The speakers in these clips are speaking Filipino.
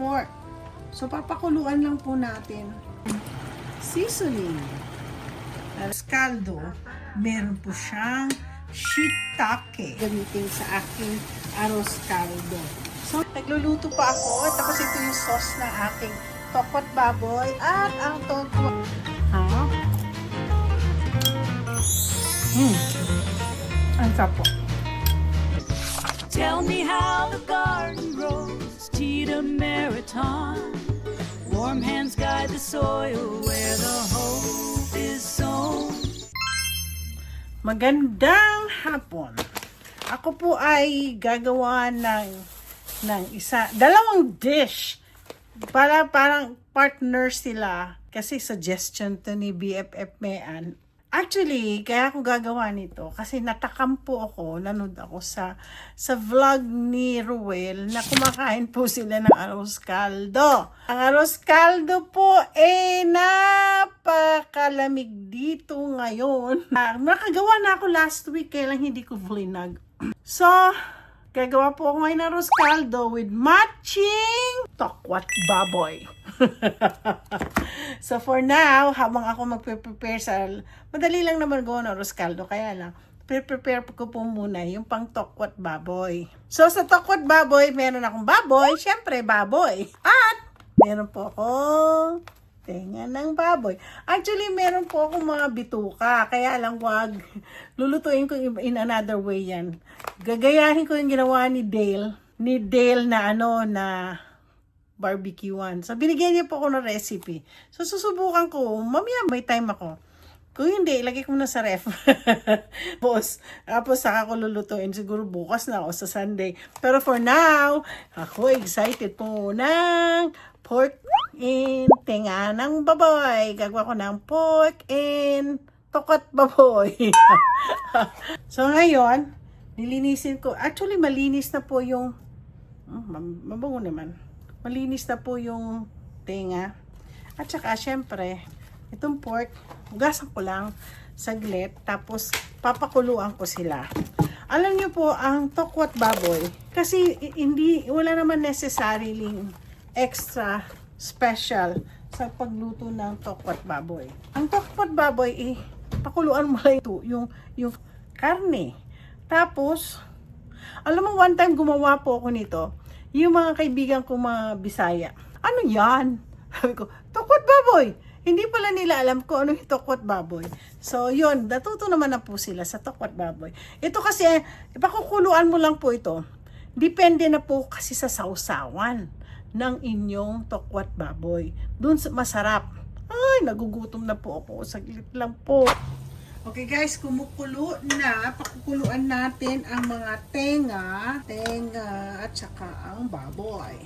pork. So, papakuluan lang po natin. Seasoning. Caldo. Meron po siyang shiitake. Gamitin sa aking arroz caldo. So, nagluluto pa ako. Tapos ito yung sauce ng aking tokwa't baboy at ang tokwa. Ang sapo. Tell me how the garden grows, Tita Meriton. Warm hands guide the soil where the hope is sown. Magandang hapon. Ako po ay gagawa ng dalawang dish. Parang partners sila. Kasi suggestion to ni BFF Mean. Actually, kaya ako gagawa nito kasi natakampo ako, nanood ako sa vlog ni Ruel na kumakain po sila ng arroz caldo. Ang arroz caldo po napakalamig dito ngayon. Nakagawa na ako last week, kaya lang hindi ko vlinag. So, gagawa po ako ngayon ng arroz caldo with matching tokwat baboy. So for now, habang ako magpe-prepare madali lang naman gawa ng arroz caldo, kaya lang, prepare ko po muna yung pang tokwat baboy. So sa tokwat baboy, meron akong baboy, syempre baboy. At meron po akong tenga ng baboy. Actually, meron po akong mga bituka, kaya lang wag lulutuin ko in another way yan. Gagayahin ko yung ginawa ni Dale na barbecuean. So, binigyan niya po ako ng recipe. So, susubukan ko. Mamaya may time ako. Kung hindi, ilagay ko na sa ref. Tapos saka ko lulutuin. Siguro bukas na o sa Sunday. Pero for now, ako excited po ng pork in tenga ng baboy. Gagawa ko ng pork in tokat baboy. So, ngayon, nilinisin ko. Actually, malinis na po yung mabango naman. Malinis na po yung tenga. At saka, syempre, itong pork, hugasan ko lang saglit. Tapos, papakuluan ko sila. Alam niyo po, ang tokwat baboy, kasi wala naman necessarily extra special sa pagluto ng tokwat baboy. Ang tokwat baboy, pakuluan mo lang yung karne. Tapos, alam mo, one time gumawa po ako nito. Yung mga kaibigan ko mga Bisaya, ano yan? Sabi ko, tokwat baboy. Hindi pala nila alam ko ano yung tokwat baboy. So, yun, natuto naman na po sila sa tokwat baboy. Ito kasi, ipakukuluan mo lang po ito. Depende na po kasi sa sausawan ng inyong tokwat baboy. Doon masarap. Ay, nagugutom na po ako. Saglit lang po. Okay guys, kumukulo na. Pakukuluan natin ang mga tenga at saka ang baboy.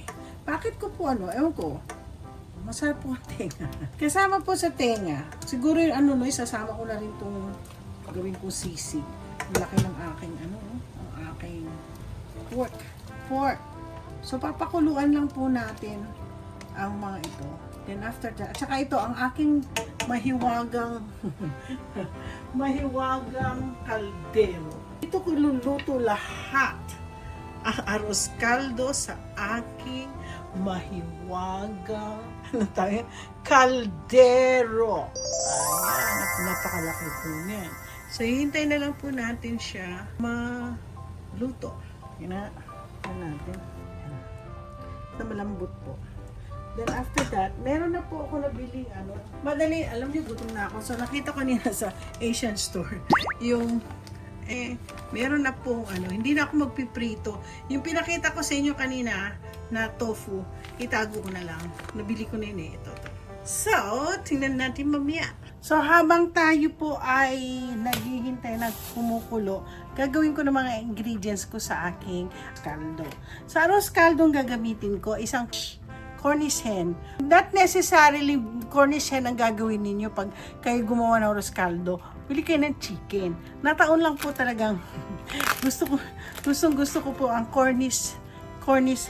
Bakit ko po ewan ko. Masarap po ang tenga. Kasama po sa tenga. Siguro yung isasama ko na rin itong gawin kong sisig. Malaki ng aking ang aking pork. So papakuluan lang po natin ang mga ito. Then after that, at saka ito ang aking mahiwagang kaldero. Ito ko luluto lahat ang arroz caldo sa aking mahiwagang kaldero. Ayan, napakalaki po niyan. So, hihintay na lang po natin siya maluto. Yan natin. Na malambot po. Then after that, meron na po ako nabili madali, alam niyo, gutom na ako. So nakita ko nila sa Asian store, yung meron na po hindi na ako magpiprito. Yung pinakita ko sa inyo kanina na tofu, itago ko na lang. Nabili ko na yun ito. So, tingnan natin mamaya. So, habang tayo po ay naghihintay na kumukulo, gagawin ko ng mga ingredients ko sa aking caldo. Sa arroz caldo gagamitin ko isang Cornish hen. Not necessarily Cornish hen ang gagawin ninyo pag kayo gumawa ng arroz caldo. Pili kayo ng chicken. Nataon lang po talagang gusto ko po ang Cornish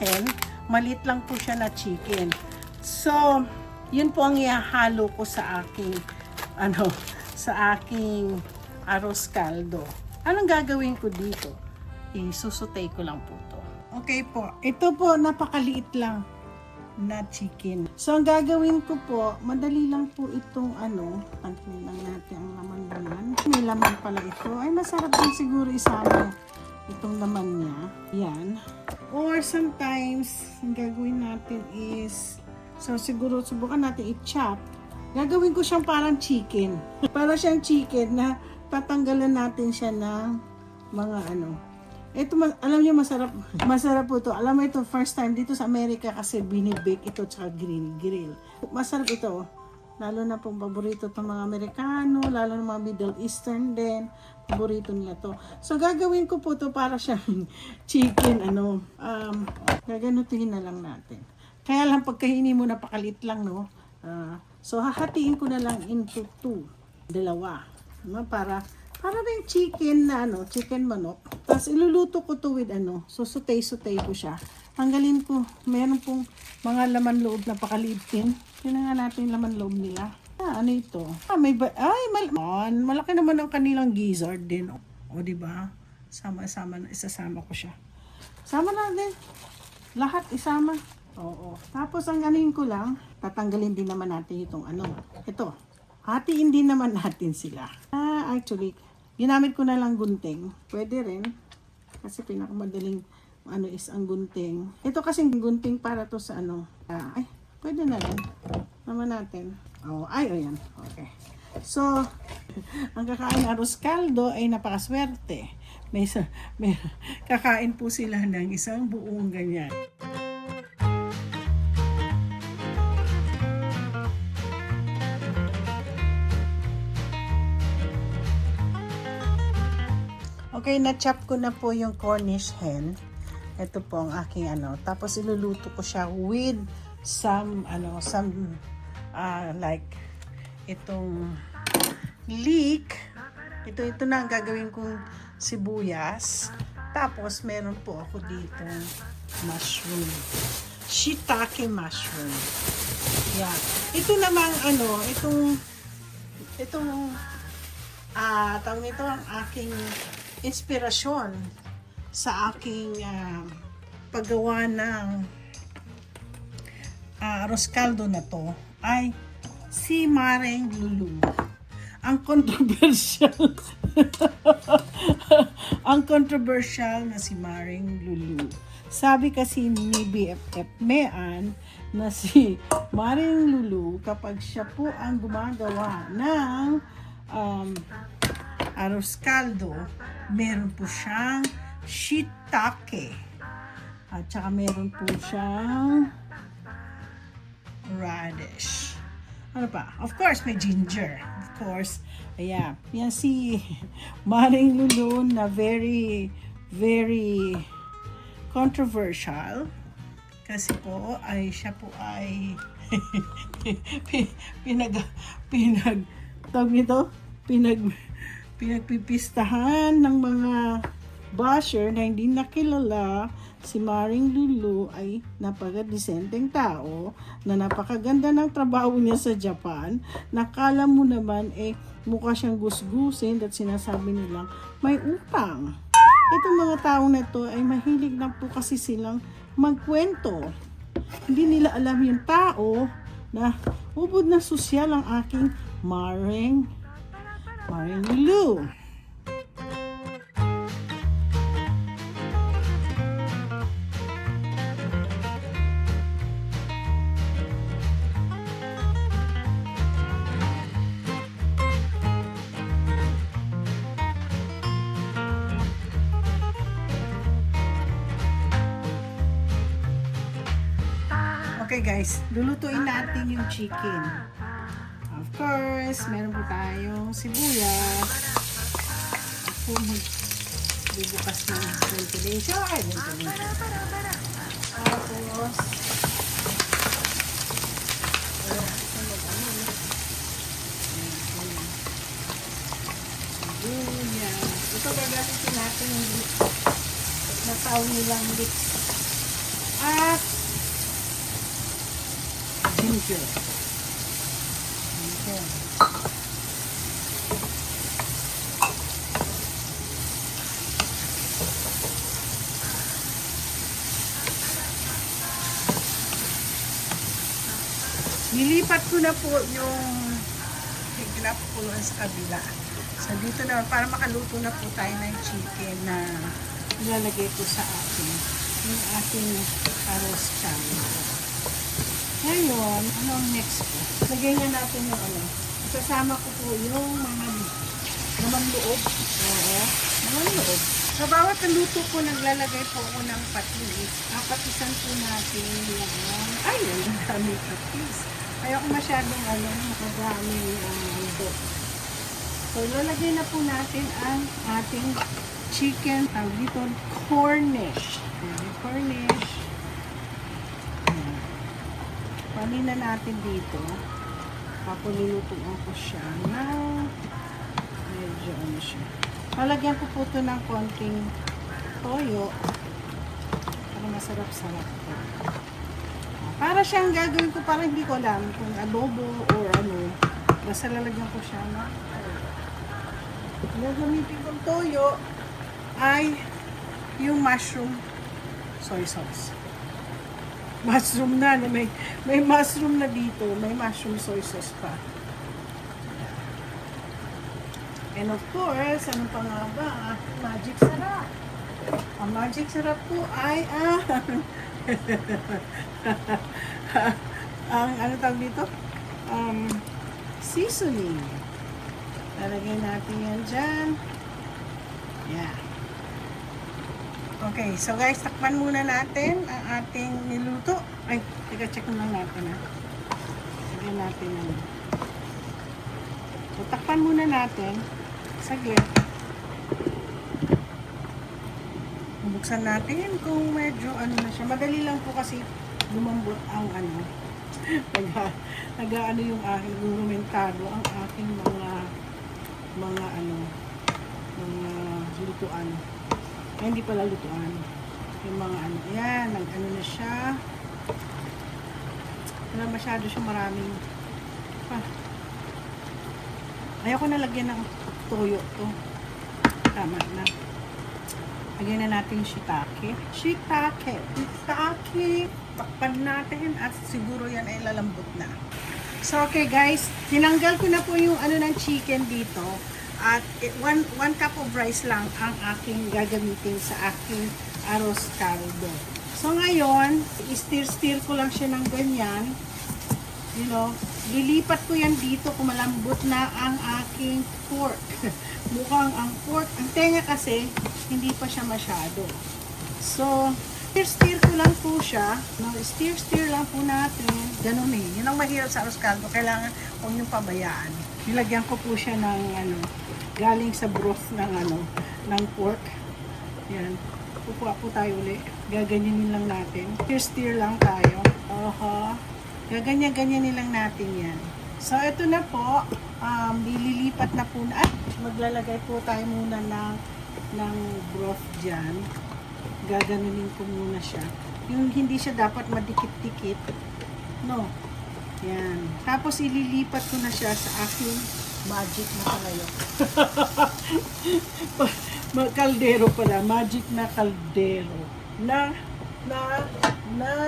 hen. Malit lang po siya na chicken. So, yun po ang ihahalo ko sa aking arroz caldo. Anong gagawin ko dito? Isusutay ko lang po to. Okay po. Ito po, napakaliit lang. na chicken. So, ang gagawin ko po, madali lang po itong tanggalin lang natin ang laman-laman. May laman pala ito. Ay, masarap din siguro isama itong laman niya. Yan. Or sometimes, ang gagawin natin is, so siguro subukan natin i-chop. Gagawin ko siyang parang chicken. Para siyang chicken na tatanggalan natin siya ng mga Ito, alam niyo, masarap. Masarap po ito. Alam mo ito, first time dito sa Amerika kasi binibake ito tsaka grill. Masarap ito. Lalo na pong paborito itong mga Amerikano, lalo na mga Middle Eastern din. Paborito nila to. So, gagawin ko po ito para siyang chicken, gaganutin na lang natin. Kaya lang, pagkainin mo, napakalit lang, no? So, hahatiin ko na lang into 2. Dalawa. No? Para rin chicken na chicken manok. Tapos iluluto ko to with so sutay-sutay ko siya. Tanggalin ko, meron pong mga laman loob na pakalitin. Tingnan nga natin yung laman loob nila. Ano ito? Malaki naman ang kanilang gizzard din. O, di ba? Isasama ko siya. Sama natin. Lahat isama. Oo. Tapos ang ganin ko lang, tatanggalin din naman natin itong ito. Hatiin din naman natin sila. Actually, ginamit ko na lang gunting. Pwede rin. Kasi pinakamadaling is ang gunting. Ito kasing gunting para to sa pwede na rin. Naman natin. Ayan. Okay. So, ang kakain arroz caldo ay napakaswerte. May kakain po sila ng isang buong ganyan. Okay, na-chop ko na po yung Cornish hen. Ito po ang aking Tapos iluluto ko siya with some like itong leek. Ito na ang gagawin kong sibuyas. Tapos meron po ako dito mushroom. Shiitake mushroom. Yeah. Ito namang tawag nito ang aking inspirasyon sa aking paggawa ng arroz caldo na to ay si Maring Lulu. Ang controversial na si Maring Lulu. Sabi kasi ni BFF Mean na si Maring Lulu, kapag siya po ang gumagawa ng arroz caldo, meron po siyang shiitake. At saka meron po siyang radish. Ano pa? Of course, may ginger. Of course. Ayan. Yan si Maring Lulu na very, very controversial. Kasi po, siya po ay pinagpipistahan ng mga basher na hindi nakilala. Si Maring Lulu ay napaka-disenteng tao na napakaganda ng trabaho niya sa Japan. Nakala mo naman mukha siyang gusgusin at sinasabi nilang may utang. Itong mga tao na to ay mahilig na po kasi silang magkwento. Hindi nila alam yung tao na ubod na sosyal ang aking Maring Lulu. Okay guys, lulutuin natin yung chicken. Of course, meron po tayong sibuyas. Ako magbubukas ng ventilation. Tapos, sibuyas. Ito gagamitin natin yung natawag nilang leeks. At ginger. Nilipat ko na po yung pinapakuluan sa kabila. So dito na, para makaluto na po tayo ng chicken na ilalagay ko sa akin. Yung ating arroz chami. Ngayon, ano ang next ko? Lagay nga natin yung ano. Sasama ko po yung mga naman loob. Oo, naman loob. Sa bawat luto ko, naglalagay po ako ng patis. Patisan po natin yung, ayun, ang dami patis. Ayoko masyadong makadaming luto. So, lalagay na po natin ang ating chicken, dito, Cornish. Cornish. Panin na natin dito. Papululutuan ko siya na medyo ano siya. Lalagyan ko po ito ng konting toyo para masarap-sarap po. Para siyang gagawin ko, parang hindi ko alam kung adobo or ano. Basta lalagyan ko siya na toyo. Gagamitin kong toyo ay yung mushroom soy sauce. Mushroom na, may mushroom na dito, may mushroom soy sauce pa. And of course, ano pa nga ba? Magic sarap. Ang magic sarap po ay ang ano tawag dito? Seasoning. Lalagyan natin yan dyan. Yeah. Okay, so guys, takpan muna natin ang ating niluto. Ay, teka, check muna natin ha. Lagyan natin yan. So, takpan muna natin. Saglit. Buksan natin kung medyo ano na siya. Madali lang po kasi lumambot ang ano. Nag-ano yung aking rumentado, ang aking mga lutuan. Ay, hindi pala lutuan. Yung mga ano. Ayan, nag-ano na siya. Wala masyado siya maraming. Ayoko na lagyan ng toyo to. Tama na. Lagyan na natin yung shiitake. Shiitake. Takpan natin at siguro yan ay lalambot na. So, okay guys. Tinanggal ko na po yung ano ng chicken dito. At one cup of rice lang ang aking gagamitin sa aking arroz caldo. So, ngayon, i-stir ko lang siya ng ganyan. You know, lilipat ko yan dito kung malambot na ang aking pork. Mukhang ang pork, ang tenga kasi, hindi pa siya masyado. So, stir ko lang po siya. Stir lang po natin. Ganun eh. Yun ang mahirap sa arroz caldo. Kailangan huwag niyong pabayaan. Nilagyan ko po siya ng galing sa broth ng pork. Yan. Pupuha po tayo ulit. Gaganyanin lang natin. Stir lang tayo. Gaganyan-ganyanin lang natin yan. So, ito na po. Lilipat na po na. Maglalagay po tayo muna ng broth dyan. Gaganunin ko muna siya. Yung hindi siya dapat madikit-dikit. No. Yan. Tapos, ililipat ko na siya sa aking magic na kalayo. Kaldero pala. Magic na kaldero. Na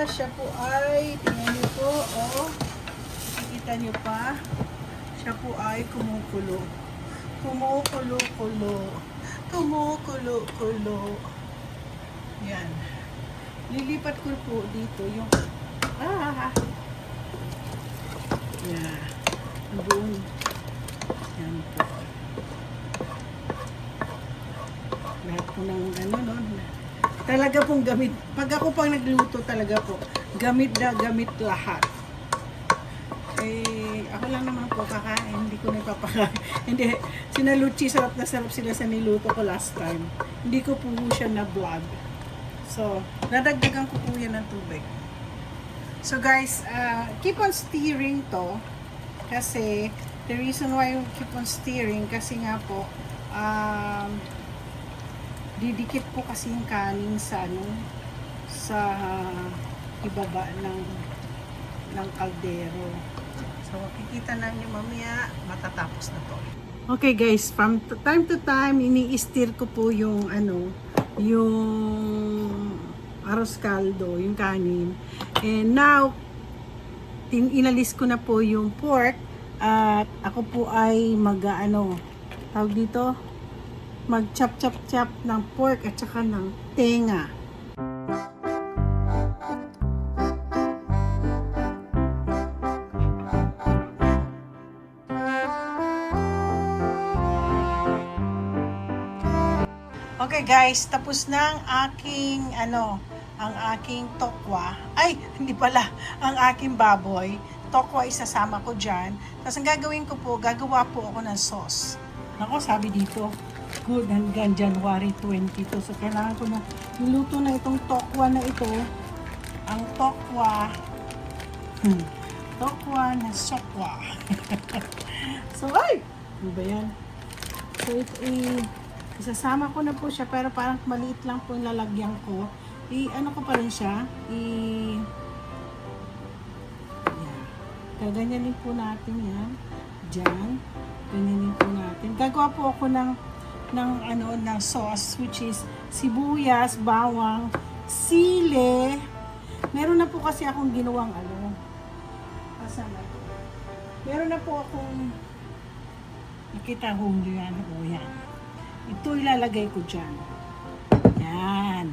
siya po ay, tingnan niyo po, nakikita niyo pa, siya po ay kumukulo. Kumukulo. Yan. Lilipat ko po dito yung, yan. Doon. Yan po. Lahat po ng talaga pong gamit. Pag ako pang nagluto talaga po, gamit lahat. Eh, ako lang naman po kakain. Hindi ko na ipapakain. Hindi. Sina Luchi, sarap na sarap sila sa niluto ko last time. Hindi ko po siya na-vlog. So, nadagdagan ko po yan ng tubig. So guys, keep on stirring to. Kasi, the reason why you keep on stirring, kasi nga po, didikit po kasi yung kanin sa ibaba ng kaldero. So, makikita na niyo mamaya, matatapos na to. Okay guys, from time to time, ini-stir ko po yung yung arroz caldo, yung kanin. And now, inalis ko na po yung pork at ako po ay tawag dito, mag-chop ng pork at saka ng tenga. Okay guys, tapos na ang aking tokwa. Ay, hindi pala, ang aking baboy. Tokwa isasama ko dyan. Tapos ang gagawin ko po, gagawa po ako ng sauce. Nako, sabi dito, good hanggang January 22. So kailangan ko na niluto na itong tokwa na ito. Ang tokwa, tokwa na sokwa. So, ay! Ano ba yan? So, isasama ko na po siya, pero parang maliit lang po yung lalagyan ko. Ano ko pa rin siya? Yan. Gaganyanin po natin yan. Diyan. Ganyanin po natin. Gagawa po ako ng sauce, which is sibuyas, bawang, sili. Meron na po kasi akong ginawang asan na ito? Meron na po akong nakita home yan. O yan. Ito ilalagay ko dyan. Yan.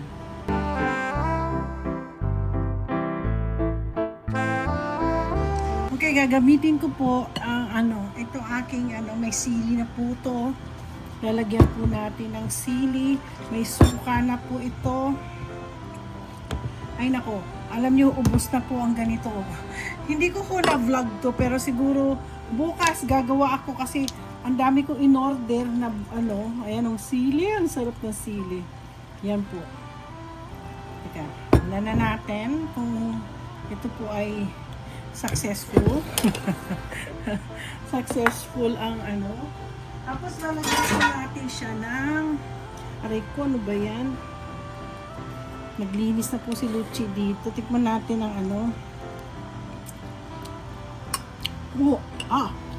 Okay, gagamitin ko po ang ito aking may sili na po to. Lalagyan po natin ng sili. May suka na po ito. Ay nako, alam nyo, ubos na po ang ganito. Hindi ko na-vlog to, pero siguro bukas gagawa ako kasi ang dami kong in-order na ayan ang sili, ang sarap ng sili. Yan po. Teka, tingnan na natin kung ito po ay successful. Successful ang Tapos lalagyan po natin siya ng, aray ko, ano ba yan? Naglinis na po si Luchi dito. Tikman natin ang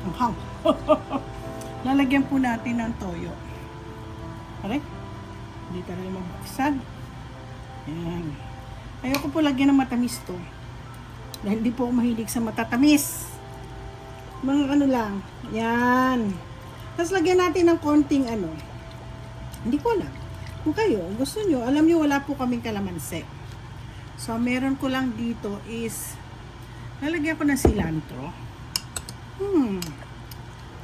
ang hang. Lalagyan po natin ng toyo. Aray, hindi talaga mabuksan. Ayan. Ayoko po lagyan ng matamis to. Dahil hindi po ako mahilig sa matatamis. Mga lang. Yan. Tapos lagyan natin ng konting hindi ko alam. Kung kayo, gusto nyo, alam nyo wala po kaming kalamansi. So, meron ko lang dito is, lalagyan ko ng cilantro.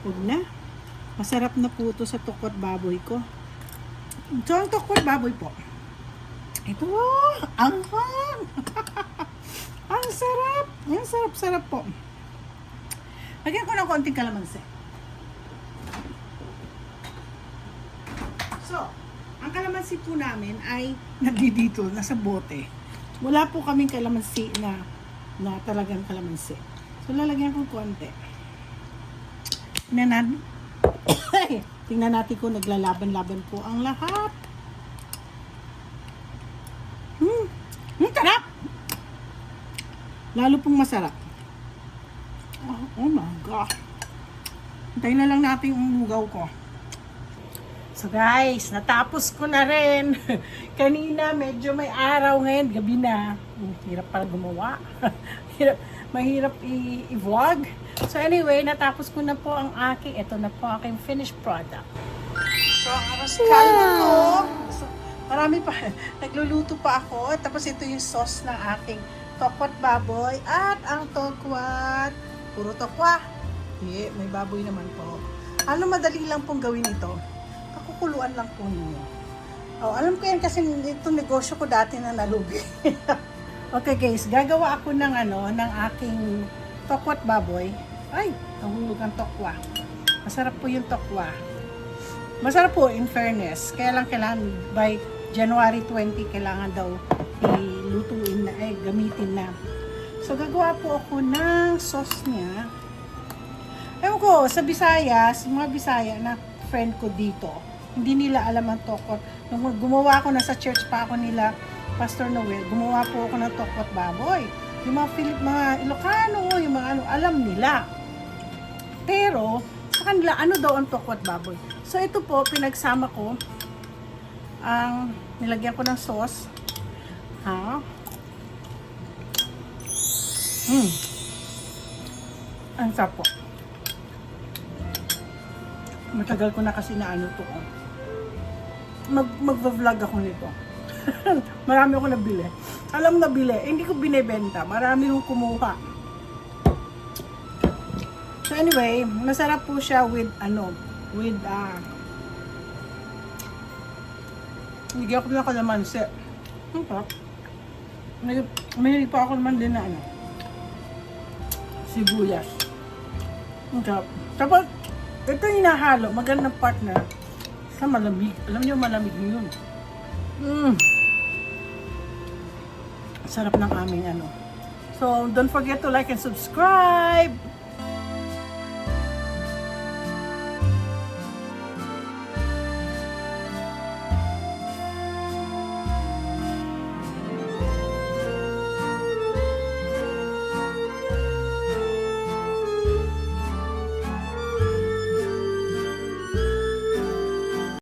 Huwag na. Masarap na po ito sa tokwat baboy ko. So, ang tokwat baboy po. Ito, ang hang! Ang sarap! Ang sarap-sarap po. Lagyan ko ng konting kalamansi. So, ang kalamansi po namin ay nandito, nasa bote. Wala po kaming kalamansi na talagang kalamansi. So, lalagyan ko konti. Tingnan natin kung naglalaban-laban po ang lahat. Sarap! Lalo pong masarap. Oh my God. Hintayin na lang natin yung lugaw ko. So guys, natapos ko na rin. Kanina medyo may araw, ngayon gabi na. Hirap para gumawa. Mahirap i-vlog. So anyway, natapos ko na po ang ito na po aking finished product. So ang aros kalma ko. So, marami pa. Nagluluto pa ako. Tapos ito yung sauce ng aking tokwat baboy. At ang tokwat, puro tokwa. May baboy naman po. Madali lang pong gawin ito. Kakukuluan lang po ninyo. Alam ko yan kasi itong negosyo ko dati na nalugi. Okay guys, gagawa ako ng ng aking tokwat baboy. Ay, nahulog ang tokwa. Masarap po yung tokwa. Masarap po in fairness. Kaya lang kailangan by January 20 kailangan daw ilutuin na, gamitin na. So gagawa po ako ng sauce niya. Ewan ko, sa Visayas, mga Bisaya na friend ko dito, hindi nila alam ang tokwat. Nung gumawa ako na sa church pa ako nila, Pastor Noel, gumawa po ako ng tokwat baboy. Yung mga Ilocano, yung mga alam nila. Pero, sa kanila, daw ang tokwat baboy? So, ito po, pinagsama ko, nilagyan ko ng sauce. Ang sarap po. Matagal ko na kasi na ano to. Mag-vlog ako nito. Marami ako nabili. Alam nabili, hindi ko binebenta. Marami yung kumuha. So anyway, masarap po siya with bigyan ko ng kalamansi. Ang sarap. Mahilig pa ako naman din na sibuyas. Ang sarap. Tapos, ito yung hinahalo. Magandang partner sa malamig. Alam niyo, malamig yun. Sarap ng aming So, don't forget to like and subscribe.